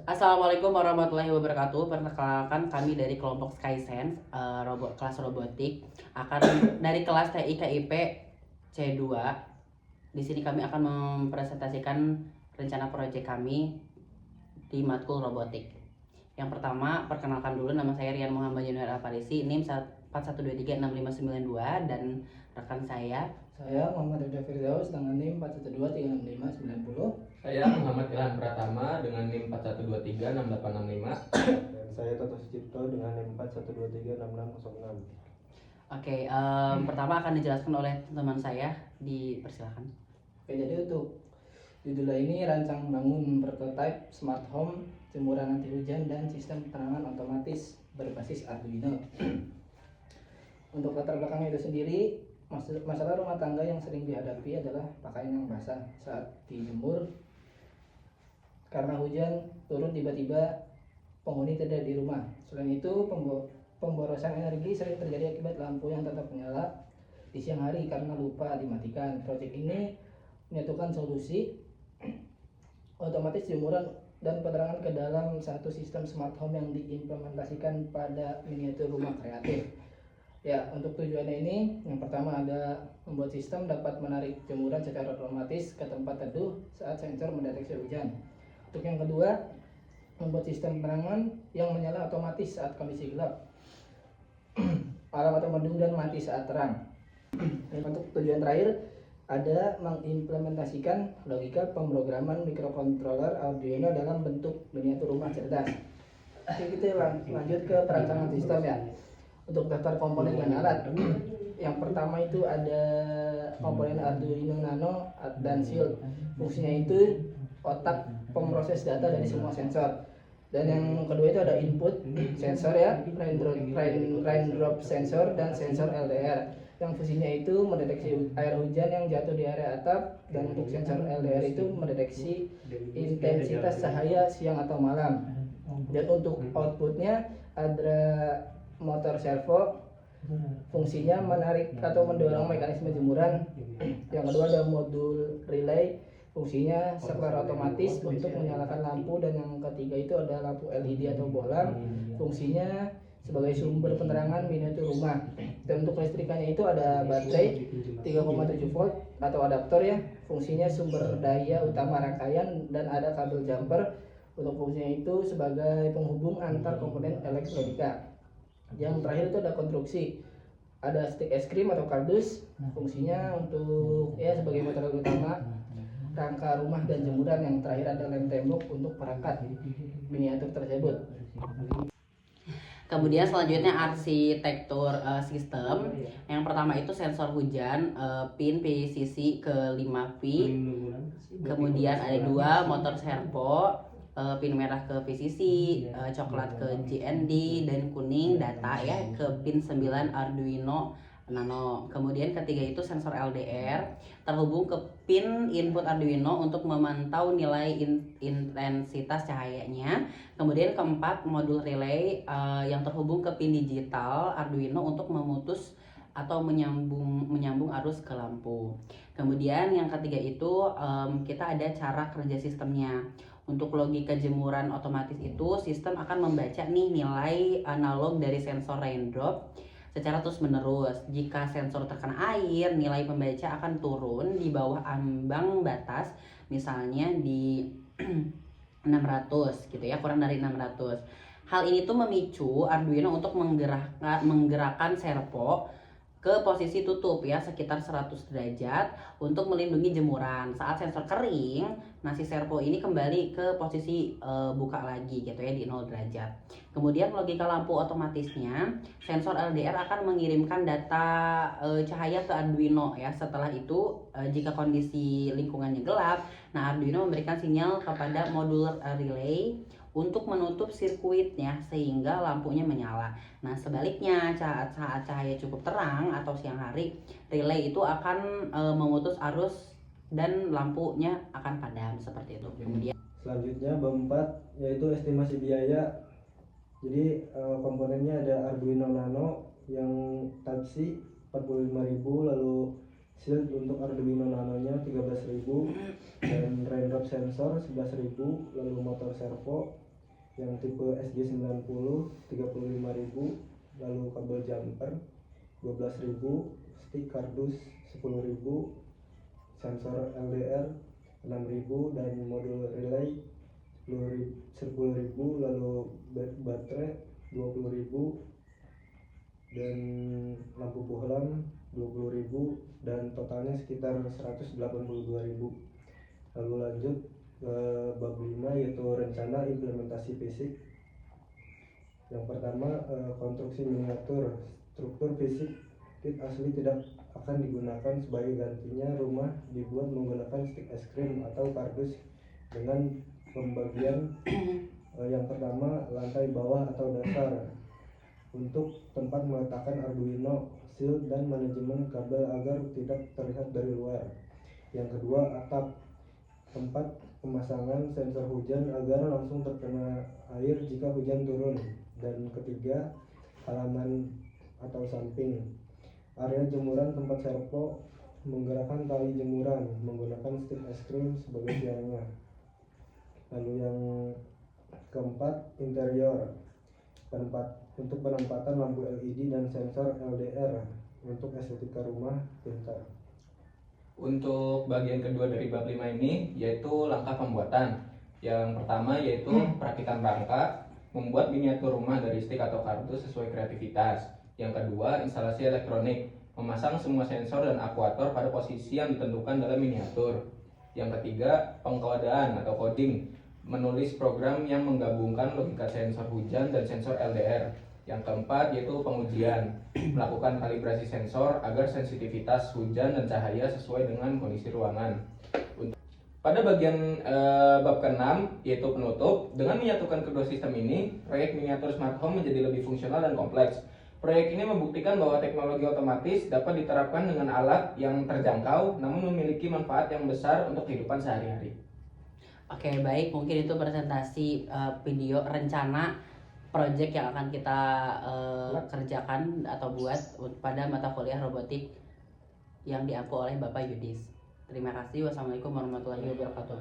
Assalamualaikum warahmatullahi wabarakatuh. Perkenalkan kami dari kelompok SkySense, kelas robotik akan dari kelas TI KIP C2. Di sini kami akan mempresentasikan rencana proyek kami di matkul robotik. Yang pertama, perkenalkan dulu, nama saya Rian Muhammad Junior Aparisi, NIM 41236592, dan rekan saya. Saya Muhammad Rida Firdaus dengan NIM 41236590. Saya Muhammad Ilham Pratama dengan NIM 41236865. Dan saya Toto Sucipto dengan NIM 41236606. Oke, pertama akan dijelaskan oleh teman saya, dipersilakan. Oke, jadi untuk judulnya ini rancang bangun prototipe smart home, jemuran anti hujan dan sistem penerangan otomatis berbasis Arduino. Untuk latar belakangnya itu sendiri, masalah rumah tangga yang sering dihadapi adalah pakaian yang basah saat dijemur. Karena hujan turun tiba-tiba, penghuni tidak di rumah. Selain itu, pemborosan energi sering terjadi akibat lampu yang tetap menyala di siang hari karena lupa dimatikan. Proyek ini menyatukan solusi otomatis jemuran dan penerangan ke dalam satu sistem smart home yang diimplementasikan pada miniatur rumah kreatif. Ya, untuk tujuannya ini, yang pertama ada membuat sistem dapat menarik jemuran secara otomatis ke tempat teduh saat sensor mendeteksi hujan. Untuk yang kedua, membuat sistem penerangan yang menyala otomatis saat kondisi gelap, alarm atau mendung dan mati saat terang. Untuk tujuan terakhir, ada mengimplementasikan logika pemrograman mikrokontroler Arduino dalam bentuk miniatur rumah cerdas. Oke, kita lanjut ke perancangan sistem ya. Untuk daftar komponen dan alat, yang pertama itu ada komponen Arduino Nano dan Shield. Fungsinya itu otak pemroses data dari semua sensor. Dan yang kedua itu ada input sensor ya, raindrop sensor dan sensor LDR. Yang fungsinya itu mendeteksi air hujan yang jatuh di area atap, dan untuk sensor LDR itu mendeteksi intensitas cahaya siang atau malam. Dan untuk outputnya ada motor servo, fungsinya menarik atau mendorong mekanisme jemuran. Yang kedua ada modul relay, fungsinya saklar otomatis untuk menyalakan lampu. Dan yang ketiga itu ada lampu LED atau bohlam, fungsinya sebagai sumber penerangan miniatur rumah. Dan untuk listrikannya itu ada baterai 3,7 volt atau adaptor ya, fungsinya sumber daya utama rangkaian, dan ada kabel jumper untuk fungsinya itu sebagai penghubung antar komponen elektronika. Yang terakhir itu ada konstruksi, ada stick es krim atau kardus, fungsinya untuk ya sebagai motor utama rangka rumah dan jemuran. Yang terakhir ada lem tembok untuk perangkat miniatur tersebut. Kemudian selanjutnya arsitektur sistem. Yang pertama itu sensor hujan, pin PCC ke 5 V. Kemudian ada 2 motor servo, pin merah ke PCC, coklat ke JND, dan kuning data ya ke pin 9 Arduino Nano. Kemudian ketiga itu sensor LDR terhubung ke pin input Arduino untuk memantau nilai intensitas cahayanya. Kemudian keempat modul relay yang terhubung ke pin digital Arduino untuk memutus atau menyambung arus ke lampu. Kemudian yang ketiga itu kita ada cara kerja sistemnya. Untuk logika jemuran otomatis itu sistem akan membaca nih nilai analog dari sensor raindrop secara terus menerus. Jika sensor terkena air, nilai pembaca akan turun di bawah ambang batas, misalnya di 600 gitu ya, kurang dari 600. Hal ini tuh memicu Arduino untuk menggerakkan servo ke posisi tutup ya sekitar 100 derajat untuk melindungi jemuran. Saat sensor kering, si servo ini kembali ke posisi buka lagi gitu ya di 0 derajat. Kemudian logika lampu otomatisnya, sensor LDR akan mengirimkan data cahaya ke Arduino ya. Setelah itu jika kondisi lingkungannya gelap, Arduino memberikan sinyal kepada modul relay untuk menutup sirkuitnya sehingga lampunya menyala. Sebaliknya saat cahaya cukup terang atau siang hari, relay itu akan memutus arus dan lampunya akan padam seperti itu. Kemudian Selanjutnya bab 4 yaitu estimasi biaya. Jadi komponennya ada Arduino Nano yang Type C 45.000, lalu Shield untuk Arduino Nano-nya 13.000, dan raindrop sensor 11.000, lalu motor servo yang tipe SG90 35.000, lalu kabel jumper 12.000, stick kardus 10.000, sensor LDR 6.000, dan modul relay 10.000, lalu baterai 20.000, dan lampu bohlam 20.000, dan totalnya sekitar 182.000. Lalu lanjut ke bab 5, yaitu rencana implementasi fisik. Yang pertama, konstruksi miniatur. Struktur fisik kit asli tidak akan digunakan, sebagai gantinya rumah dibuat menggunakan stick es krim atau kardus dengan pembagian yang pertama, lantai bawah atau dasar untuk tempat meletakkan Arduino, shield, dan manajemen kabel agar tidak terlihat dari luar. Yang kedua, atap, tempat pemasangan sensor hujan agar langsung terkena air jika hujan turun. Dan ketiga, halaman atau samping, area jemuran tempat servo menggerakkan tali jemuran menggunakan stick es krim sebagai tiangnya. Lalu yang keempat, interior, untuk penempatan lampu LED dan sensor LDR untuk estetika rumah pintar. Untuk bagian kedua dari bab 5 ini yaitu langkah pembuatan. Yang pertama yaitu perakitan rangka, membuat miniatur rumah dari stick atau kardus sesuai kreativitas. Yang kedua, instalasi elektronik, memasang semua sensor dan aktuator pada posisi yang ditentukan dalam miniatur. Yang ketiga, pengkodaan atau coding, menulis program yang menggabungkan logika sensor hujan dan sensor LDR. Yang keempat yaitu pengujian, melakukan kalibrasi sensor agar sensitivitas hujan dan cahaya sesuai dengan kondisi ruangan. Pada bagian bab ke-6 yaitu penutup, dengan menyatukan kedua sistem ini, proyek miniatur smart home menjadi lebih fungsional dan kompleks. Proyek ini membuktikan bahwa teknologi otomatis dapat diterapkan dengan alat yang terjangkau namun memiliki manfaat yang besar untuk kehidupan sehari-hari. Oke, baik, mungkin itu presentasi video rencana project yang akan kita kerjakan atau buat pada mata kuliah robotik yang diampu oleh Bapak Yudis. Terima kasih. Wassalamualaikum warahmatullahi wabarakatuh.